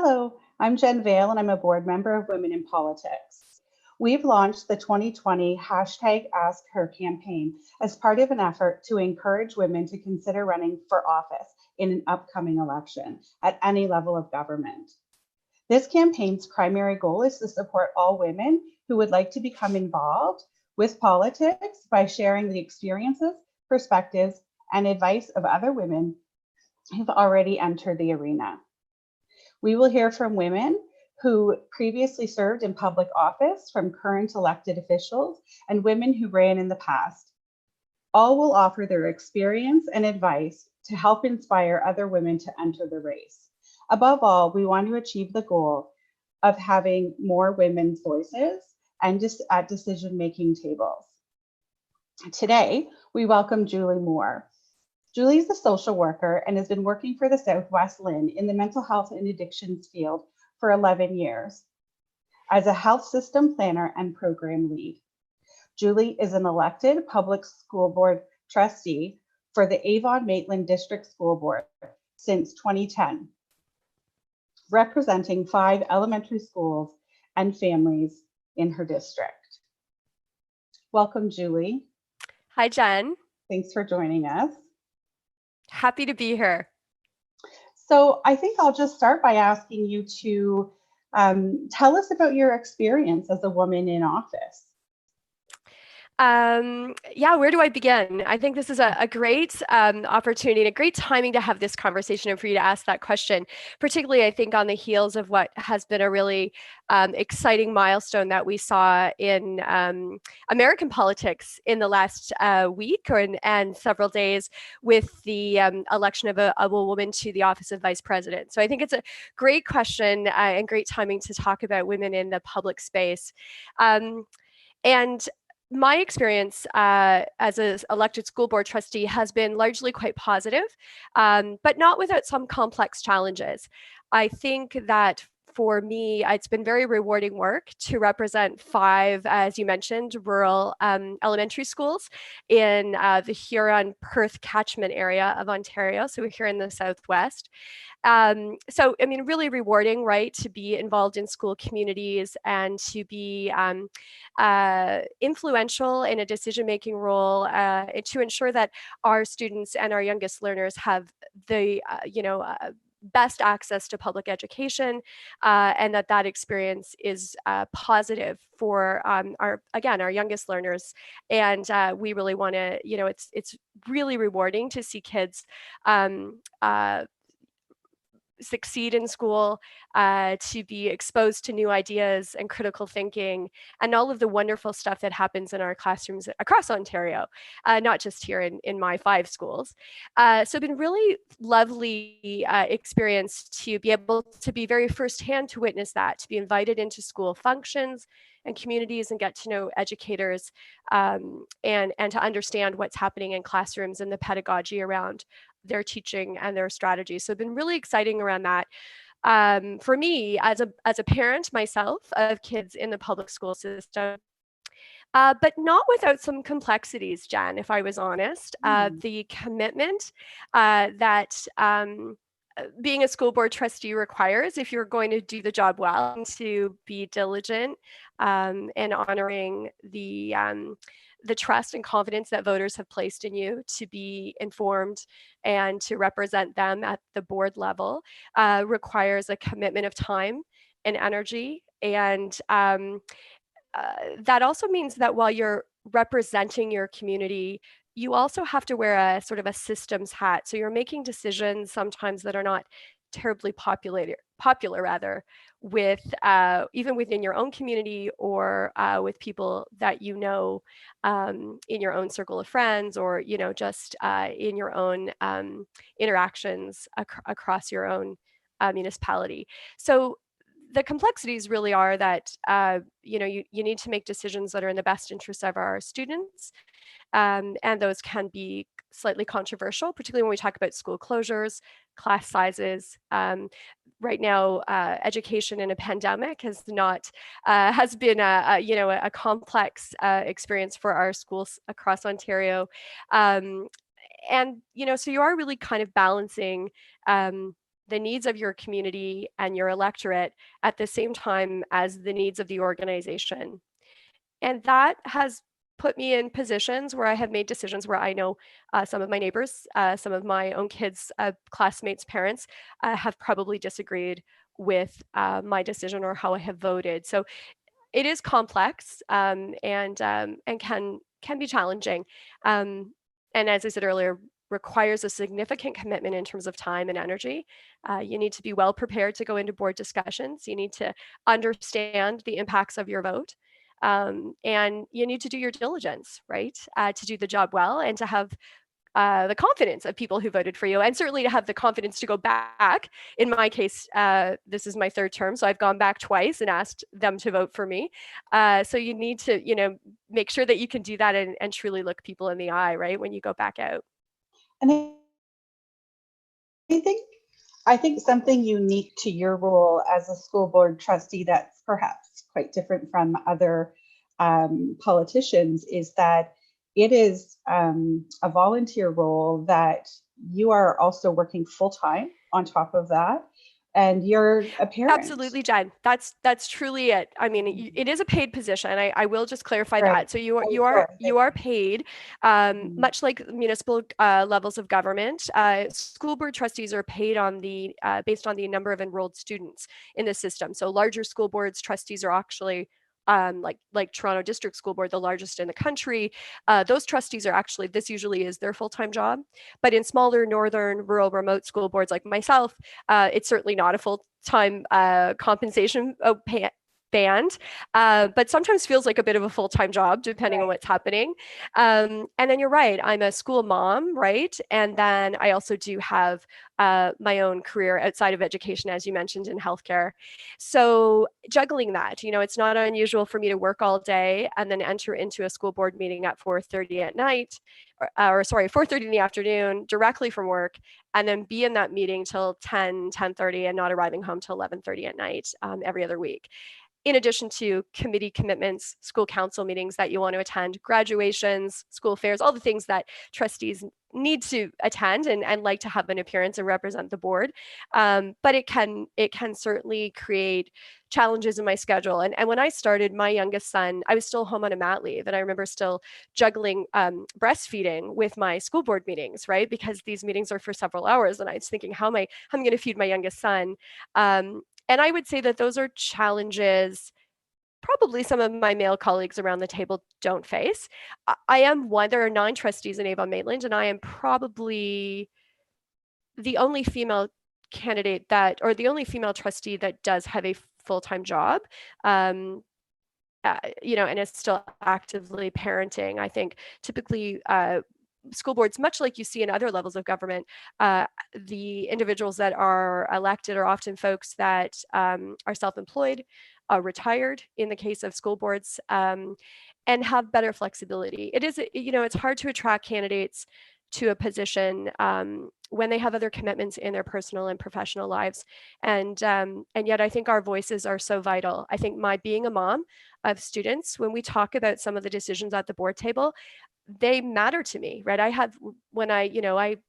Hello, I'm Jen Vale and I'm a board member of Women in Politics. We've launched the 2020 #AskHer campaign as part of an effort to encourage women to consider running for office in an upcoming election at any level of government. This campaign's primary goal is to support all women who would like to become involved with politics by sharing the experiences, perspectives, and advice of other women who've already entered the arena. We will hear from women who previously served in public office, from current elected officials, and women who ran in the past. All will offer their experience and advice to help inspire other women to enter the race. Above all, we want to achieve the goal of having more women's voices and just at decision-making tables. Today, we welcome Julie Moore. Julie is a social worker and has been working for the South West LHIN in the mental health and addictions field for 11 years as a health system planner and program lead. Julie is an elected public school board trustee for the Avon Maitland District School Board since 2010, representing 5 elementary schools and families in her district. Welcome, Julie. Hi, Jen. Thanks for joining us. Happy to be here. So I think I'll just start by asking you to tell us about your experience as a woman in office. Yeah, where do I begin? I think this is a great opportunity and a great timing to have this conversation and for you to ask that question, particularly I think on the heels of what has been a really exciting milestone that we saw in American politics in the last week and several days with the election of a woman to the office of vice president. So I think it's a great question and great timing to talk about women in the public space. And my experience as an elected school board trustee has been largely quite positive, but not without some complex challenges. I think that for me, it's been very rewarding work to represent 5, as you mentioned, rural elementary schools in the Huron-Perth catchment area of Ontario. So we're here in the Southwest. So, I mean, really rewarding, right, to be involved in school communities and to be influential in a decision-making role to ensure that our students and our youngest learners have the, best access to public education, and that experience is positive for our youngest learners. And we really want to, it's really rewarding to see kids succeed in school, to be exposed to new ideas and critical thinking, and all of the wonderful stuff that happens in our classrooms across Ontario, not just here in my 5 schools. So it's been really lovely experience to be able to be very firsthand to witness that, to be invited into school functions and communities and get to know educators and to understand what's happening in classrooms and the pedagogy around their teaching and their strategies. So it's been really exciting around that. For me, as a parent myself of kids in the public school system, but not without some complexities, Jen, if I was honest. The commitment that being a school board trustee requires, if you're going to do the job well, to be diligent and honoring the trust and confidence that voters have placed in you to be informed and to represent them at the board level requires a commitment of time and energy. And that also means that while you're representing your community, you also have to wear a sort of a systems hat. So you're making decisions sometimes that are not terribly popular rather, with even within your own community or with people that you know in your own circle of friends, or just in your own interactions across your own municipality. So the complexities really are that you need to make decisions that are in the best interest of our students, and those can be slightly controversial, particularly when we talk about school closures, class sizes. Right now, education in a pandemic has been a complex experience for our schools across Ontario, and so you are really kind of balancing the needs of your community and your electorate at the same time as the needs of the organization. And that has put me in positions where I have made decisions where I know some of my neighbors, some of my own kids, classmates, parents have probably disagreed with my decision or how I have voted. So it is complex and can be challenging. And as I said earlier, requires a significant commitment in terms of time and energy. You need to be well prepared to go into board discussions. You need to understand the impacts of your vote. And you need to do your diligence, right, to do the job well and to have the confidence of people who voted for you, and certainly to have the confidence to go back. In my case, this is my third term, so I've gone back twice and asked them to vote for me. So you need to, make sure that you can do that and truly look people in the eye, right, when you go back out. And I think I think something unique to your role as a school board trustee that's perhaps quite different from other politicians is that it is a volunteer role that you are also working full time on top of that, and you're a parent. Absolutely, Jen. That's truly it. I mean, it is a paid position. I will just clarify Right. that. So you are Oh, you are sorry. you are paid, Mhm. much like municipal levels of government. School board trustees are paid on the based on the number of enrolled students in the system. So larger school boards trustees are actually like Toronto District School Board, the largest in the country. Those trustees are actually, this usually is their full-time job. But in smaller northern, rural, remote school boards like myself, it's certainly not a full-time compensation band, but sometimes feels like a bit of a full-time job depending on Right. what's happening. And then you're right, I'm a school mom, right? And then I also do have my own career outside of education, as you mentioned, in healthcare. So juggling that, it's not unusual for me to work all day and then enter into a school board meeting at 4:30 at night, or sorry, 4:30 in the afternoon directly from work, and then be in that meeting till 10:30 and not arriving home till 11:30 at night every other week, in addition to committee commitments, school council meetings that you want to attend, graduations, school fairs, all the things that trustees need to attend and like to have an appearance and represent the board. But it can certainly create challenges in my schedule. And when I started, my youngest son, I was still home on a mat leave, and I remember still juggling breastfeeding with my school board meetings, right? Because these meetings are for several hours, and I was thinking, how am I going to feed my youngest son? And I would say that those are challenges probably some of my male colleagues around the table don't face. I am one, there are 9 trustees in Avon Maitland, and I am probably the only female candidate that, or the only female trustee that does have a full-time job. Um, and is still actively parenting. I think typically school boards, much like you see in other levels of government, the individuals that are elected are often folks that are self-employed, retired in the case of school boards, and have better flexibility. It is, it's hard to attract candidates to a position when they have other commitments in their personal and professional lives, and yet I think our voices are so vital. I think my being a mom of students, when we talk about some of the decisions at the board table, they matter to me, right? I have, when I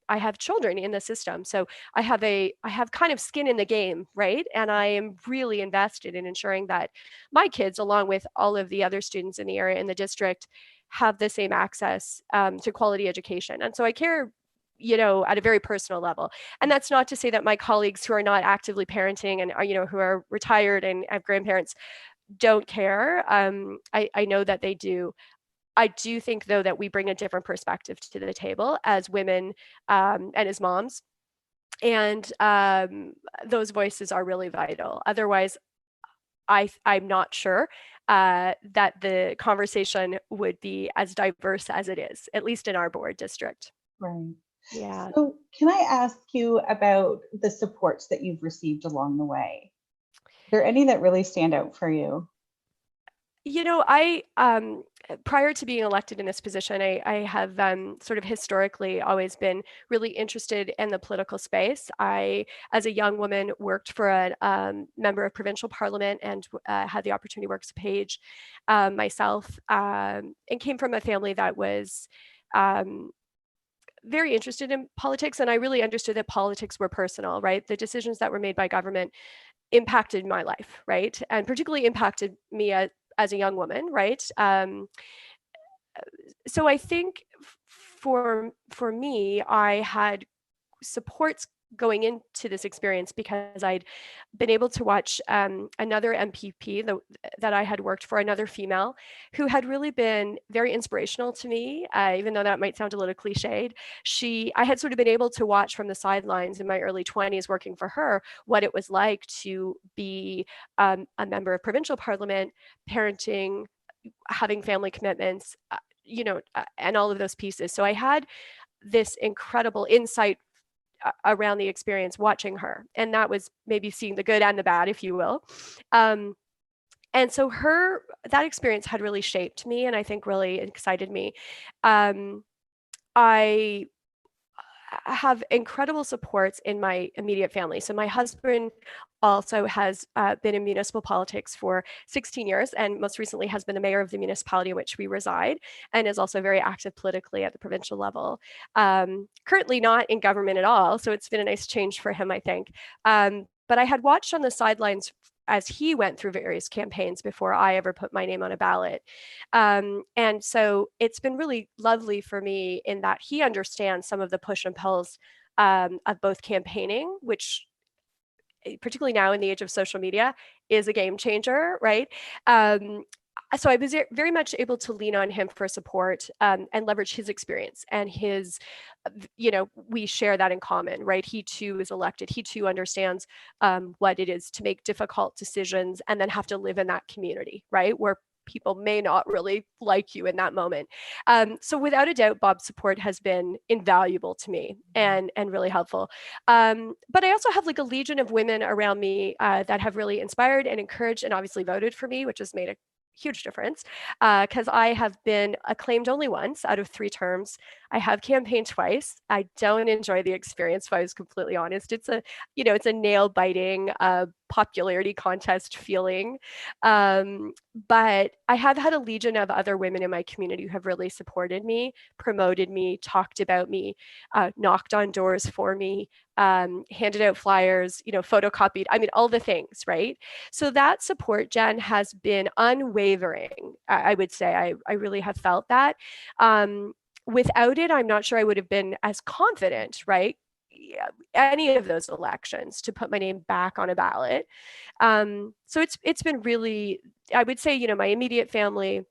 have children in the system, so I have kind of skin in the game, right? And I am really invested in ensuring that my kids, along with all of the other students in the area, in the district, have the same access to quality education. And so I care, at a very personal level. And that's not to say that my colleagues who are not actively parenting and are, who are retired and have grandparents don't care. I know that they do. I do think, though, that we bring a different perspective to the table as women and as moms. And those voices are really vital. Otherwise, I'm not sure that the conversation would be as diverse as it is, at least in our board district. Right. Yeah. So, can I ask you about the supports that you've received along the way? Are there any that really stand out for you? I prior to being elected in this position, I have sort of historically always been really interested in the political space. I, as a young woman, worked for a member of provincial parliament and had the opportunity to work as a page myself, and came from a family that was um, very interested in politics, and I really understood that politics were personal, right? The decisions that were made by government impacted my life, right? And particularly impacted me as a young woman, right? So I think for me, I had supports going into this experience because I'd been able to watch another MPP that I had worked for, another female, who had really been very inspirational to me, even though that might sound a little cliched. I had sort of been able to watch from the sidelines in my early 20s working for her what it was like to be a member of provincial parliament, parenting, having family commitments, and all of those pieces. So I had this incredible insight around the experience watching her. And that was maybe seeing the good and the bad, if you will. And so that experience had really shaped me and I think really excited me. I have incredible supports in my immediate family. So my husband also has been in municipal politics for 16 years and most recently has been the mayor of the municipality in which we reside and is also very active politically at the provincial level. Currently not in government at all, so it's been a nice change for him, I think. But I had watched on the sidelines as he went through various campaigns before I ever put my name on a ballot. And so it's been really lovely for me in that he understands some of the push and pulls of both campaigning, which particularly now in the age of social media is a game changer, right? So I was very much able to lean on him for support and leverage his experience and we share that in common, right? He too is elected. He too understands what it is to make difficult decisions and then have to live in that community, right? Where people may not really like you in that moment. So without a doubt, Bob's support has been invaluable to me and really helpful. But I also have like a legion of women around me that have really inspired and encouraged and obviously voted for me, which has made a huge difference because I have been acclaimed only once out of 3 terms. I have campaigned twice. I don't enjoy the experience, if I was completely honest. It's a nail biting popularity contest feeling. But I have had a legion of other women in my community who have really supported me, promoted me, talked about me, knocked on doors for me, handed out flyers, photocopied, all the things, right? So that support, Jen, has been unwavering. I would say I really have felt that. Without it, I'm not sure I would have been as confident, right? Any of those elections to put my name back on a ballot. So it's been really, I would say, my immediate family,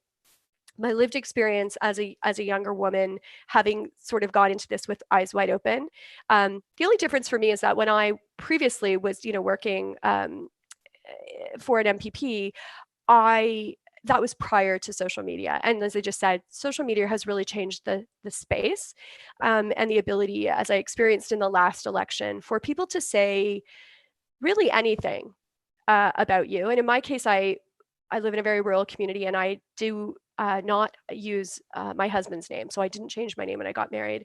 my lived experience as a younger woman, having sort of got into this with eyes wide open. The only difference for me is that when I previously was, working for an MPP, that was prior to social media. And as I just said, social media has really changed the space and the ability, as I experienced in the last election, for people to say really anything about you. And in my case, I live in a very rural community and I do not use my husband's name. So I didn't change my name when I got married.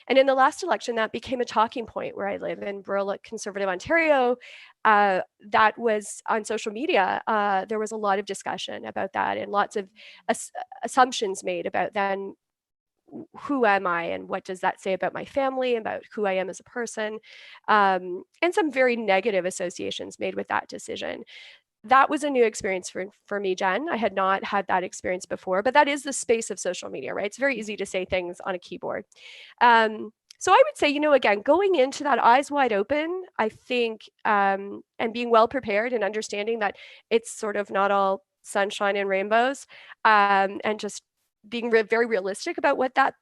And in the last election, that became a talking point where I live in rural conservative Ontario. That was on social media. There was a lot of discussion about that and lots of assumptions made about then who am I and what does that say about my family, about who I am as a person, and some very negative associations made with that decision. That was a new experience for me, Jen. I had not had that experience before, but that is the space of social media, right? It's very easy to say things on a keyboard. So I would say, again, going into that eyes wide open, I think, and being well prepared and understanding that it's sort of not all sunshine and rainbows, and just being very realistic about what that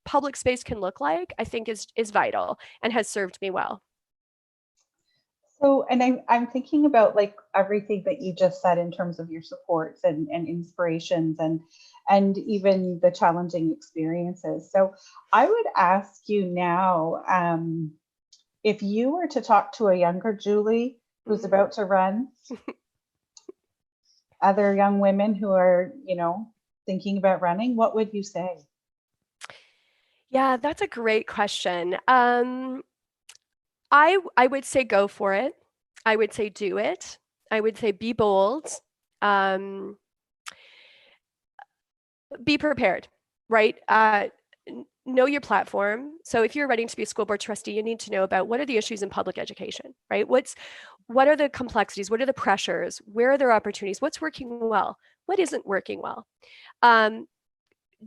public space can look like, I think is vital and has served me well. So, and I'm thinking about like everything that you just said in terms of your supports and inspirations and even the challenging experiences. So I would ask you now, if you were to talk to a younger Julie who's about to run, other young women who are, thinking about running, what would you say? Yeah, that's a great question. I would say go for it. I would say do it. I would say be bold. Be prepared, right? know your platform. So if you're running to be a school board trustee, you need to know about what are the issues in public education, right? What are the complexities? What are the pressures? Where are there opportunities? What's working well? What isn't working well?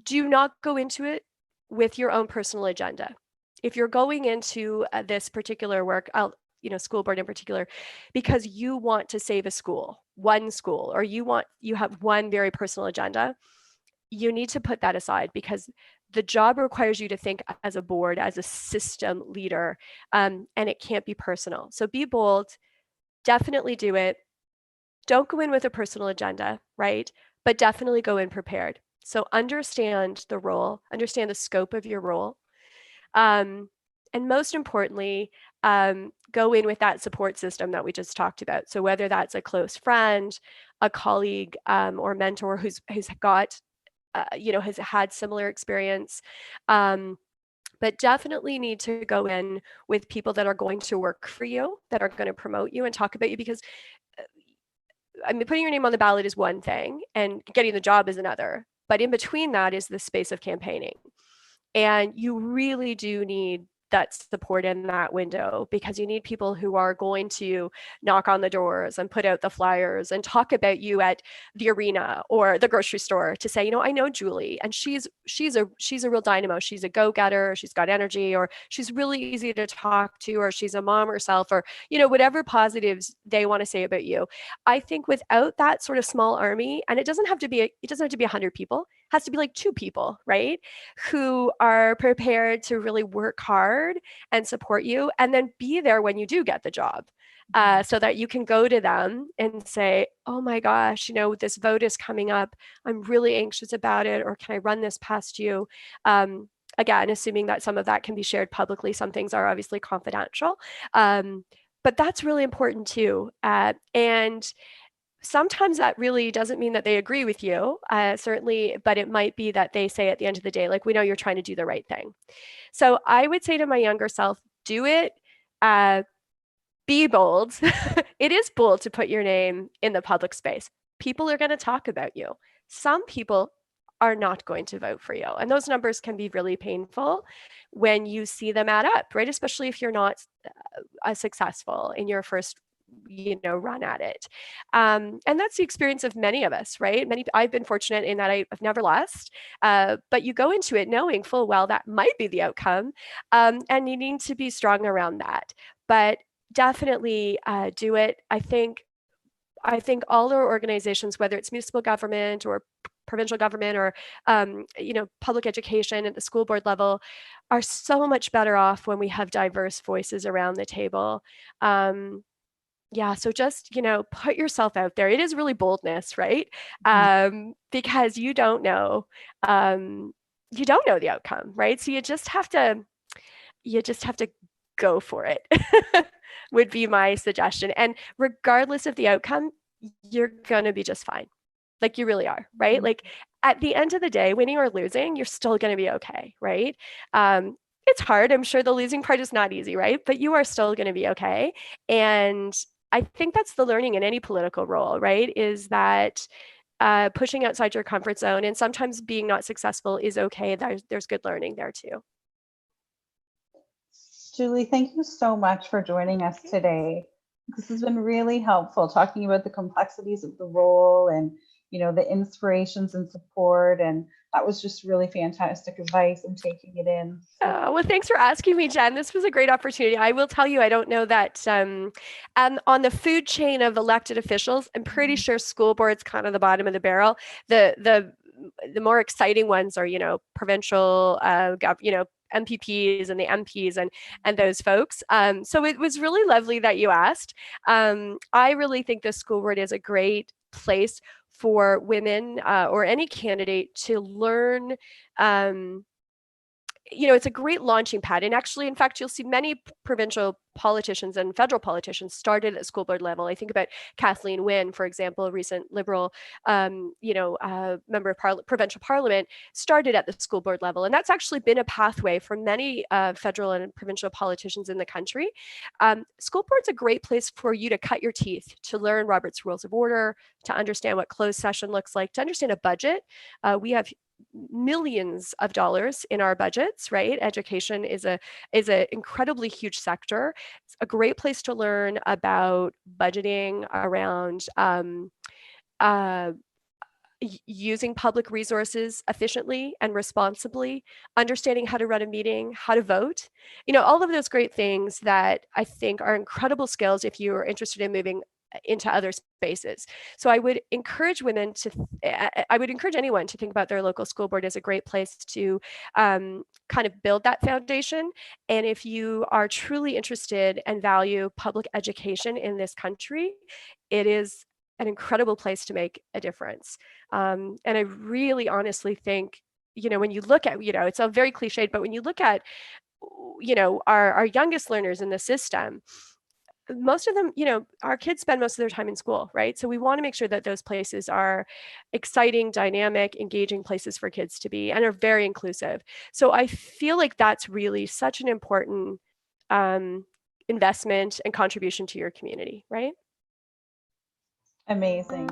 Do not go into it with your own personal agenda. If you're going into this particular work, school board in particular, because you want to save a school, one school, or you have one very personal agenda, you need to put that aside, because the job requires you to think as a board, as a system leader, and it can't be personal. So be bold, definitely do it. Don't go in with a personal agenda, right? But definitely go in prepared. So understand the role, understand the scope of your role. And most importantly, go in with that support system that we just talked about. So whether that's a close friend, a colleague, or mentor who's got, has had similar experience, but definitely need to go in with people that are going to work for you, that are going to promote you and talk about you, because putting your name on the ballot is one thing and getting the job is another, but in between that is the space of campaigning. And you really do need that support in that window, because you need people who are going to knock on the doors and put out the flyers and talk about you at the arena or the grocery store to say, I know Julie, and she's a real dynamo. She's a go-getter. She's got energy, or she's really easy to talk to, or she's a mom herself, or whatever positives they want to say about you. I think without that sort of small army, and it doesn't have to be 100 people, it has to be like 2 people, right, who are prepared to really work hard and support you, and then be there when you do get the job, so that you can go to them and say, oh my gosh, this vote is coming up. I'm really anxious about it. Or can I run this past you? Again, assuming that some of that can be shared publicly. Some things are obviously confidential. But that's really important too. And sometimes that really doesn't mean that they agree with you, certainly, but it might be that they say at the end of the day, like, we know you're trying to do the right thing. So I would say to my younger self, do it, be bold. It is bold to put your name in the public space. People are going to talk about you. Some people are not going to vote for you. And those numbers can be really painful when you see them add up, right? Especially if you're not successful in your first run at it. And that's the experience of many of us, right? I've been fortunate in that I've never lost, but you go into it knowing full well that might be the outcome, and you need to be strong around that. But definitely do it. I think all our organizations, whether it's municipal government or provincial government or public education at the school board level, are so much better off when we have diverse voices around the table. Yeah, so just, put yourself out there. It is really boldness, right? Because you don't know the outcome, right? So you just have to go for it, would be my suggestion. And regardless of the outcome, you're going to be just fine. Like, you really are, right? Mm-hmm. Like, at the end of the day, winning or losing, you're still going to be okay, right? It's hard. I'm sure the losing part is not easy, right? But you are still going to be okay. And I think that's the learning in any political role, right? Is that pushing outside your comfort zone, and sometimes being not successful is okay. There's good learning there too. Julie, thank you so much for joining us today. This has been really helpful, talking about the complexities of the role and the inspirations and support, and that was just really fantastic advice and taking it in. Well, thanks for asking me, Jen. This was a great opportunity. I will tell you, I don't know that on the food chain of elected officials, I'm pretty sure school board's kind of the bottom of the barrel. The more exciting ones are, provincial, MPPs and the MPs and those folks. So it was really lovely that you asked. I really think the school board is a great place for women or any candidate to learn. It's a great launching pad. And actually, in fact, you'll see many provincial politicians and federal politicians started at school board level. I think about Kathleen Wynne, for example, a recent Liberal, member of provincial parliament, started at the school board level. And that's actually been a pathway for many federal and provincial politicians in the country. School board's a great place for you to cut your teeth, to learn Robert's Rules of Order, to understand what closed session looks like, to understand a budget. We have millions of dollars in our budgets, right? Education is a incredibly huge sector. It's a great place to learn about budgeting around uh, using public resources efficiently and responsibly, understanding how to run a meeting, how to vote, all of those great things that I think are incredible skills if you are interested in moving into other spaces. So I would encourage I would encourage anyone to think about their local school board as a great place to kind of build that foundation. And if you are truly interested and value public education in this country, it is an incredible place to make a difference. And I really honestly think, when you look at, it's all very cliched, but when you look at, our youngest learners in the system, most of them, our kids spend most of their time in school, right? So we want to make sure that those places are exciting, dynamic, engaging places for kids to be and are very inclusive. So I feel like that's really such an important investment and contribution to your community, right? Amazing.